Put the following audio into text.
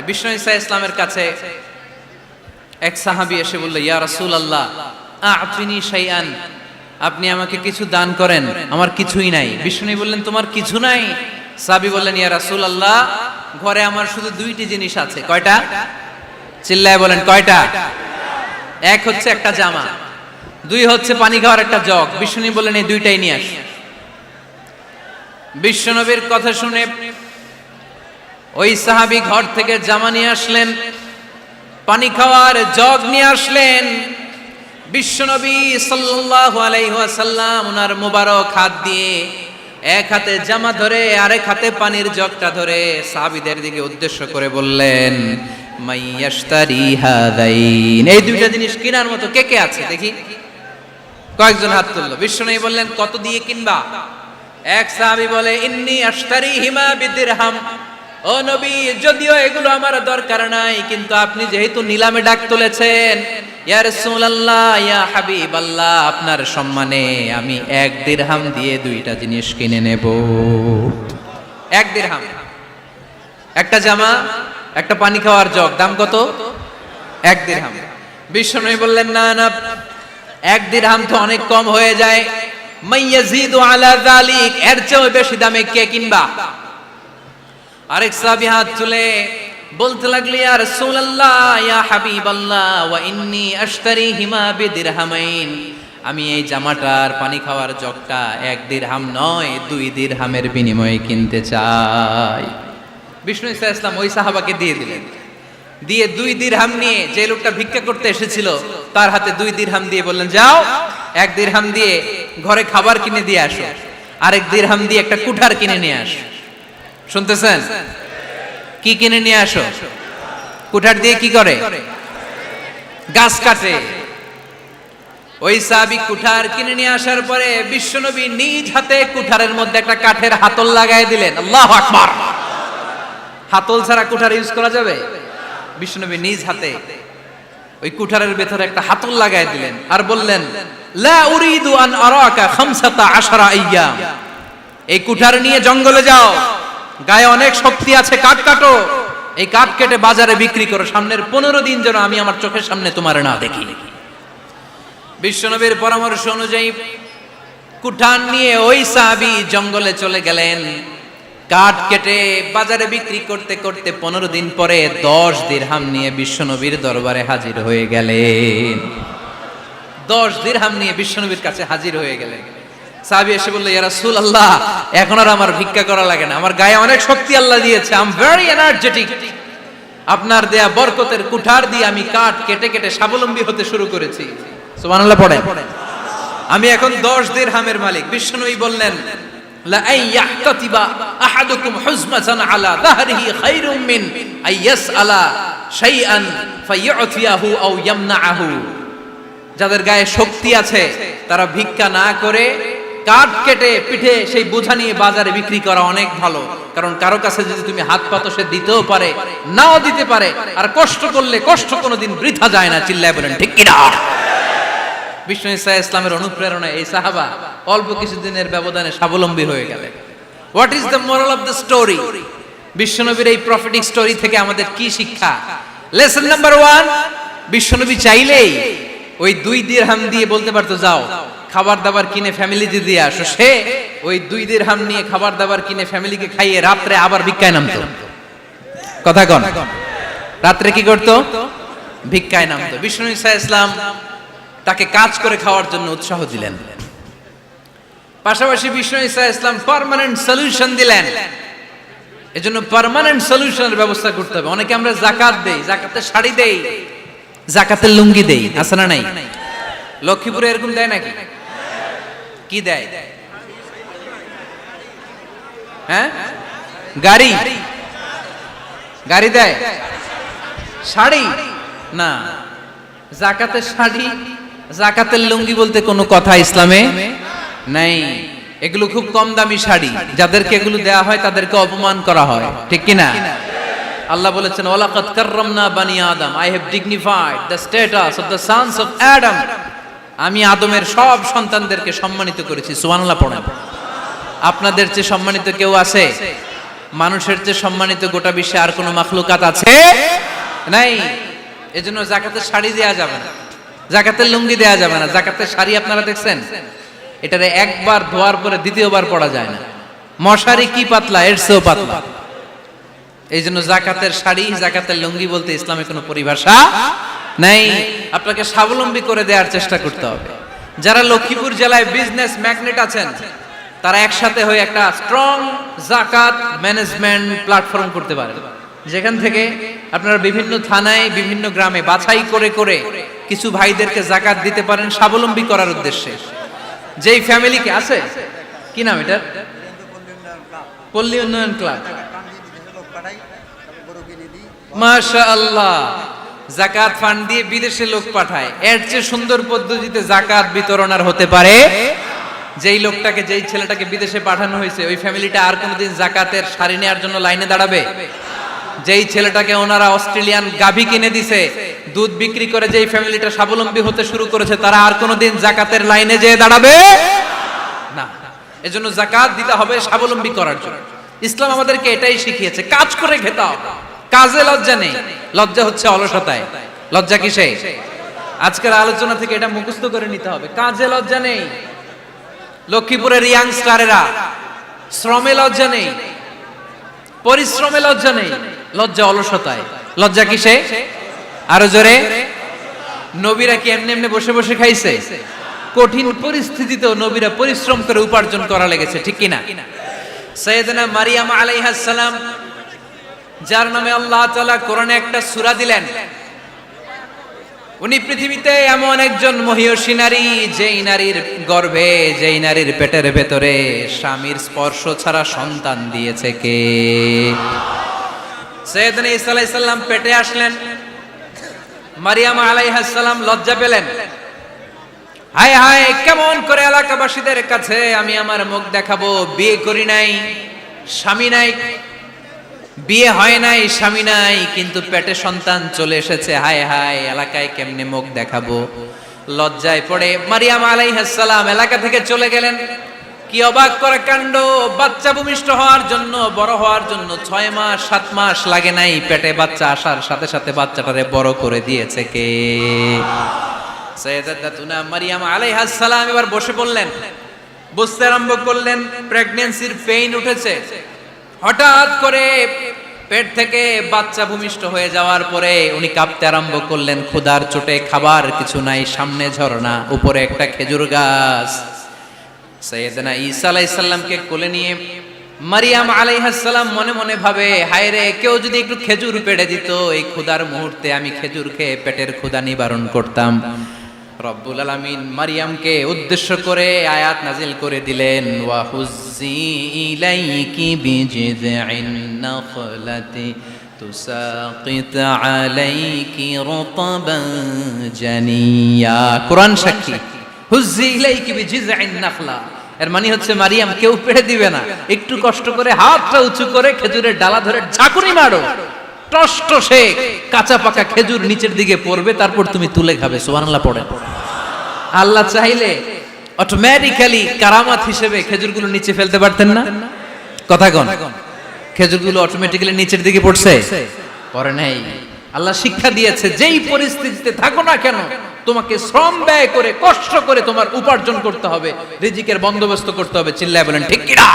বিষ্ণু ঈসা ইসলামের কাছে এক সাহাবী এসে বলল, ইয়া রাসূলুল্লাহ আ'তিনি শাইআন, আপনি আমাকে কিছু দান করেন, আমার কিছুই নাই। বিষ্ণু বললেন, তোমার কিছু নাই? সাহাবী বললেন, ইয়া রাসূলুল্লাহ ঘরে আমার শুধু দুইটি জিনিস আছে। কয়টা? চিল্লায় বলেন, কয়টা? এক হচ্ছে একটা জামা, দুই হচ্ছে পানি খাওয়ার একটা জগ। বিষ্ণু বললেন, এই দুইটাই নিয়ে আস। বিশ্বনবীর কথা শুনে ওই সাহাবী ঘর থেকে জামা নিয়ে আসলেন, পানি খাওয়ার জগ নিয়ে আসলেন। বিশ্বনবী সাল্লাল্লাহু আলাইহি ওয়াসাল্লাম ওনার মোবারক হাত দিয়ে এক হাতে জামা ধরে আরেক হাতে পানির জগটা ধরে সাহাবীদের দিকে উদ্দেশ্য করে বললেন, মাইয়াশতারি হাদাইন, এই দুইটা জিনিস কেনার মতো কে কে আছে দেখি? কয়েকজন হাত তুললো। বিশ্বনবী বললেন, কত দিয়ে কিনবা? এক সাহাবী বলে, ইন্নী আশতারিহিমা বিদিরহাম, ও নবী যদিও এগুলো আমার দরকার নাই, কিন্তু আপনি যেহেতু নিলামে ডাক তুলেছেন, ইয়া রাসূলুল্লাহ ইয়া হাবিবাল্লাহ, আপনার সম্মানে আমি 1 দিরহাম দিয়ে দুইটা জিনিস কিনে নেব। 1 দিরহাম, একটা জামা, একটা পানি খাওয়ার জগ, দাম কত? 1 দিরহাম। বিশ্বনবী বললেন, না না, 1 দিরহাম তো অনেক কম হয়ে যায়, মাইয়াজিদু আলা যালিক, এর চেয়ে বেশি দামে কে কিনবা? আরেক সাহাবী হাত তুলে বলতে লাগলো, ইয়া রাসূলুল্লাহ ইয়া হাবিবাল্লাহ ওয়া ইন্নী আশতারিহিমা বিদিরহামাইন, আমি এই জামাটার পানি খাওয়ার জগটা 1 দিরহাম নয় 2 দিরহামের বিনিময়ে কিনতে চাই। বিষ্ণু ঈসা ইসলাম ওই সাহাবাকে দিয়ে দিলেন। দিয়ে 2 দিরহাম নিয়ে যে লোকটা ভিক্ষা করতে এসেছিল তার হাতে 2 দিরহাম দিয়ে বললেন, যাও 1 দিরহাম দিয়ে ঘরে খাবার কিনে দিয়ে আসো, আরেক দিরহাম দিয়ে একটা কুঠার কিনে নিয়ে আসো। শুনতেছেন? কি কিনে নিয়ে আসো? কুঠার দিয়ে কি করে? গাছ কাটে। ওই সাহাবী কুঠার কিনে নিয়ে আসার পরে বিশ্বনবী নিজ হাতে কুঠারের মধ্যে একটা কাঠের হাতল লাগাই দিলেন। আল্লাহু আকবার! হাতল ছাড়া কুঠার ইউজ করা যাবে? বিশ্বনবী নিজ হাতে ওই কুঠারের ভেতরে একটা হাতল লাগাই দিলেন আর বললেন, লা উরিদু আন আরাকা 15 আইয়াম, এই কুঠার নিয়ে জঙ্গলে যাও, গায়ে অনেক শক্তি আছে, কাঠ কাটো, এই কাঠ কেটে বাজারে বিক্রি করো, সামনের 15 দিন যেন আমি আমার চোখের সামনে তোমার না দেখি। বিশ্বনবীর পরামর্শ অনুযায়ী কুঠার নিয়ে ওই সাহাবী জঙ্গলে চলে গেলেন। কাঠ কেটে বাজারে বিক্রি করতে করতে 15 দিন পরে 10 দিরহাম নিয়ে বিশ্বনবীর দরবারে হাজির হয়ে গেলেন। 10 দিরহাম নিয়ে বিশ্বনবীর কাছে হাজির হয়ে গেলেন। সাহাবী এসে বলল, ইয়া রাসূলুল্লাহ এখন আর আমার ভিক্ষা করা লাগে না, আমার গায়ে অনেক শক্তি আল্লাহ দিয়েছে, আই এম ভেরি এনার্জেটিক, আপনার দেয়া বরকতের কুঠার দিয়ে আমি কাঠ কেটে কেটে স্বাবলম্বী হতে শুরু করেছি। সুবহানাল্লাহ পড়েন। আমি এখন 10 দিরহামের মালিক। বিশ্বনবী বললেন, লা আইয়াহতাতিবা আহাদুকুম হুজমাতান আলা যাহরিহি খায়রুম মিন আইয়াসআলা শাইআন ফায়ু'তিয়াহু আও ইয়ামনাহু, যাদের গায়ে শক্তি আছে তারা ভিক্ষা না করে কাঠ কেটে পিঠে সেই বোঝা নিয়ে বাজারে বিক্রি করা অনেক ভালো, কারণ কারো কাছে যদি তুমি হাত পাতো সে দিতেও পারে নাও দিতে পারে, আর কষ্ট করলে কষ্ট কোনোদিন বৃথা যায় না। চিল্লায় বলেন ঠিক কিনা? বিষ্ণু ঈসা ইসলামের অনুপ্রেরণায় এই সাহাবা অল্প কিছুদিনের ব্যবধানে স্বাবলম্বী হয়ে গেলেন। What is the moral of the story? বিশ্বনবীর এই প্রফেটিক স্টোরি থেকে আমাদের কি শিক্ষা? লেসন নাম্বার 1, বিশ্বনবী চাইলেই ওই 2 দিরহাম দিয়ে বলতে পারতো, যাও খাবার দাবার কিনে ফ্যামিলিতে দিয়ে আসো। সে ওই 2 দিরহাম নিয়ে খাবার দাবার কিনে ফ্যামিলিকে খাইয়ে রাত্রে আবার ভিক্ষায় নামতো। কথা কন, রাত্রে কি করতো? ভিক্ষায় নামতো। বিষ্ণু ঈসা ইসলাম তাকে কাজ করে খাওয়ার জন্য উৎসাহ দিলেন। পাশাপাশি বিষ্ণু ঈসা ইসলাম পার্মানেন্ট সলিউশন দিলেন। এজন্য পার্মানেন্ট সলিউশনের ব্যবস্থা করতে হবে। অনেকে আমরা যাকাত দেই, যাকাতের শাড়ি দেই, যাকাতের লুঙ্গি দেই, আছে না নাই? লক্ষ্মীপুরে এরকম দেয় নাকি? কি দেয়? হ্যাঁ, গাড়ি, গাড়ি দেয়, শাড়ি না। যাকাতের শাড়ি, যাকাতের লুঙ্গি বলতে কোনো কথা ইসলামে নাই। এগুলো খুব কম দামি শাড়ি, যাদেরকে এগুলো দেয়া হয় তাদেরকে অপমান করা হয়, ঠিক কিনা? আল্লাহ বলেছেন, ওয়ালাকাদ কাররামনা বানি আদম, I have dignified the status of the sons of Adam, আমি আদমের সব সন্তানদেরকে সম্মানিত করেছি। সুবহানাল্লাহ পড়েন। আপনাদের চেয়ে সম্মানিত কেউ আছে? মানুষের চেয়ে সম্মানিত গোটা বিশ্বে আর কোনো মাখলুকাত আছে নাই। এজন্য যাকাতের শাড়ি দেয়া যাবে না, যাকাতের লুঙ্গি দেয়া যাবে না। যাকাতের শাড়ি আপনারা দেখছেন, এটারে একবার ধোয়ার পরে দ্বিতীয়বার পরা যায় না। মশারি কি পাতলা, এর চেয়েও পাতলা। এই জন্য যাকাতের শাড়ি, যাকাতের লুঙ্গি বলতে ইসলামে কোনো পরিভাষা নাই। আপনাকে স্বাবলম্বী করে দেওয়ার চেষ্টা করতে হবে। যারা লক্ষ্মীপুর জেলায় বিজনেস ম্যাগনেট আছেন, তারা একসাথে হয়ে একটা স্ট্রং যাকাত ম্যানেজমেন্ট প্ল্যাটফর্ম করতে পারেন, যেখান থেকে আপনারা বিভিন্ন থানায়, বিভিন্ন গ্রামে বাছাই করে করে কিছু ভাইদেরকে যাকাত দিতে পারেন স্বাবলম্বী করার উদ্দেশ্যে। যেই ফ্যামিলিকে আছে, কি নাম এটার, পল্লী উন্নয়ন ক্লাব, মাশাআল্লাহ, যাকাত ফান্ড দিয়ে বিদেশে লোক পাঠায়। এর চেয়ে সুন্দর পদ্ধতিতে যাকাত বিতরণ আর হতে পারে? যেই লোকটাকে, যেই ছেলেটাকে বিদেশে পাঠানো হয়েছে, ওই ফ্যামিলিটা আর কোনোদিন যাকাতের শাড়ি নেওয়ার জন্য লাইনে দাঁড়াবে? যেই ছেলেটাকে ওনারা অস্ট্রেলিয়ান গাভী কিনে দিছে, দুধ বিক্রি করে যেই ফ্যামিলিটা স্বাবলম্বী হতে শুরু করেছে, তারা আর কোনোদিন যাকাতের লাইনে যেয়ে দাঁড়াবে না। এজন্য যাকাত দিতে হবে স্বাবলম্বী করার জন্য। ইসলাম আমাদেরকে এটাই শিখিয়েছে, কাজ করে খেতে হবে। কাজে লজ্জা নেই, লজ্জা হচ্ছে অলসতায়। লজ্জা কিসে? আজকের আলোচনা থেকে এটা মুখস্থ করে নিতে হবে, কাজে লজ্জা নেই। লক্ষ্মীপুরের ইয়াংস্টারেরা শ্রমে লজ্জা নেই, পরিশ্রমে লজ্জা নেই, লজ্জা অলসতায়। লজ্জা কিসে? আরো জোরে। নবীরা কি এমনি এমনি বসে বসে খাইছে? কঠিন পরিস্থিতিতেও নবীরা পরিশ্রম করে উপার্জন করা লেগেছে, ঠিক কিনা? সাইয়েদনা মারিয়াম আলাইহিস সালাম, যার নামে আল্লাহ তাআলা কোরআনে একটা সূরা দিলেন, উনি পৃথিবীতে এমন একজন মহিয়সী নারী, যেই নারীর গর্ভে, যেই নারীর পেটের ভেতরে স্বামীর স্পর্শ ছাড়া সন্তান দিয়েছে কে? সাইয়েদনা ঈসা আলাইহিস সালাম পেটে আসলেন। মারিয়াম আলাইহিস সালাম লজ্জা পেলেন। হায় হায়, কেমন করে এলাকাবাসীদের কাছে আমি আমার মুখ দেখাবো? বিয়ে করি নাই, স্বামী নাই, বিয়ে হয় নাই, স্বামী নাই, কিন্তু পেটে সন্তান চলে এসেছে। হায় হায়, এলাকায় কেমনে মুখ দেখাবো? লজ্জায় পড়ে মারিয়াম আলাইহিস সালাম এলাকা থেকে চলে গেলেন। কি অবাক করা কাণ্ড! বাচ্চা ভূমিষ্ঠ হওয়ার জন্য, বড় হওয়ার জন্য 6 মাস 7 মাস লাগে নাই, পেটে বাচ্চা আসার সাথে সাথে বাচ্চাটারে বড় করে দিয়েছে কে? সাইয়েদাতুনা মারিয়াম আলাইহিস সালাম এবার বসে পড়লেন, বুঝতে আরম্ভ করলেন প্রেগন্যান্সির পেইন উঠেছে। হঠাৎ করে পেট থেকে বাচ্চা ভূমিষ্ঠ হয়ে যাওয়ার পরে উনি কাঁপতে আরম্ভ করলেন। ক্ষুধার চোটে খাবার কিছু নাই, সামনে ঝর্ণা, উপরে একটা খেজুর গাছ। সাইয়েদনা ঈসা আলাইহিস সালামকে কোলে নিয়ে মারিয়াম আলাইহিস সালাম মনে মনে ভাবে, হায় রে, কেউ যদি একটু খেজুর পেড়ে দিত, এই ক্ষুধার মুহূর্তে আমি খেজুর খেয়ে পেটের ক্ষুধা নিবারণ করতাম। রব্বুল আলামিন মারিয়ামকে উদ্দেশ্য করে আয়াত নাজিল করে দিলেন, ওয়া হুজ্জি ইলাইকি বিজিযিন নাখলাতি তুসাকিত আলাইকি রতবান জানিয়া। কোরআন সাক্ষী, হুজ্জি ইলাইকি বিজিযিন নাখলা, এর মানে হচ্ছে মারিয়াম, কেউ পেড়ে দিবে না, একটু কষ্ট করে হাতটা উঁচু করে খেজুরের ডালা ধরে ঝাঁকুনি মারো, টসটসে কাঁচা পাকা খেজুর নিচের দিকে পড়বে, তারপর তুমি তুলে খাবে। সুবহানাল্লাহ পড়েন। আল্লাহ চাইলে অটোমেটিক্যালি কারামাত হিসেবে খেজুরগুলো নিচে ফেলতে পারতেন না? কথা কোন? খেজুরগুলো অটোমেটিক্যালি নিচের দিকে পড়ছে? পড়ে নাই। আল্লাহ শিক্ষা দিয়েছে, যেই পরিস্থিতিতে থাকো না কেন, তোমাকে শ্রম ব্যয় করে, কষ্ট করে তোমার উপার্জন করতে হবে, রিজিকের বন্দোবস্ত করতে হবে। চিল্লায় বলেন ঠিক কিনা?